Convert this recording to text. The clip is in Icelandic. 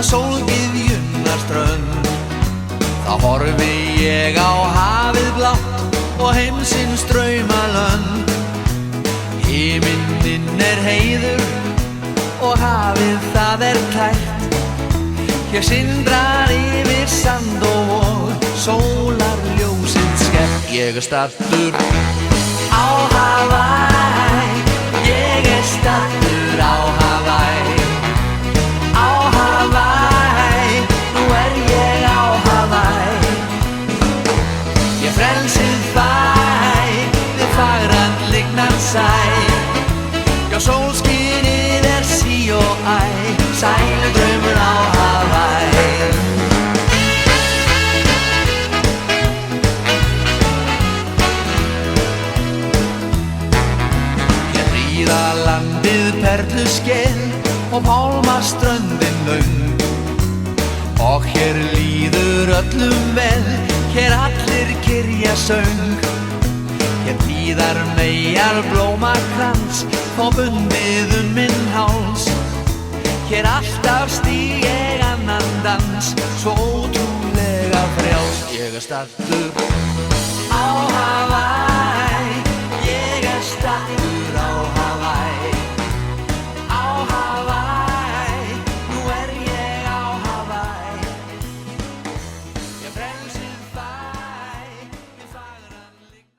sólgyðjunnar strönd. Þá horfi ég á hafið blátt og heimsins draumalönd. Himinninn heiður og hafið það klætt. Hér sindrar yfir sand og vog, sólarljósið skemmt. Ég staddur á Hawaii, ég staddur á Hawaii. Á Hawaii, nú ég á Hawaii. Ég frelsið fæ við fagran lygnan sæ. Já, sólskinið sí og æ, sæludraumur á Hawaii. Hér prýða landið perluskeið og pálmaströndin löng. Og hér líður öllum vel, hér allir kyrja söng. Hér blíðar meyjar blómakrans og bundið minn háls. Hér alltaf stíg ég annan dans, svo ótrúlega frjáls. Ég staddur á Hawaii.